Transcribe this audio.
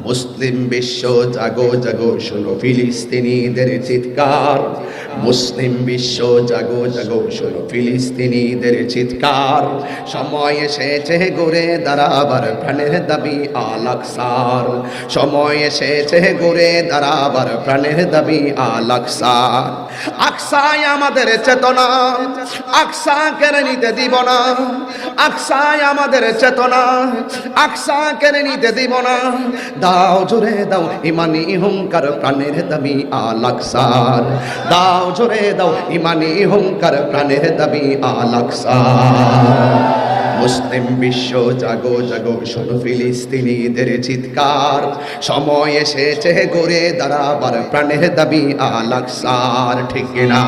মুসলিম বিশ্ব জাগো জাগো শোনো ফিলিস্তিনিদের চিৎকার, মুসলিম বিশ্ব জাগো জাগো শোনো ফিলিস্তিনিদের চিৎকার। সময় এসেছে ঘুরে দাঁড়াবার প্রাণের দাবি আল আকসার, সময় এসেছে ঘুরে দাঁড়াবার প্রাণের দাবি আল আকসার। আকসায় আমাদের চেতনা, আকসা কেড়ে নিতে দিব না, আকসায় আমাদের চেতনা, আকসা কেড়ে নিতে দিব না। দাও জোরে দাও ইমানি হুঙ্কার প্রাণের দাবি আল আকসার, দাও জোরে দাও ইমানি হুঙ্কার প্রাণের দাবি আল আকসার। মুসলিম বিশ্ব জাগো জাগো শোনো ফিলিস্তিনিদের চিৎকার, সময় এসেছে ঘুরে দাঁড়াবার প্রাণের দাবি আল আকসার। ঠিক কিনা?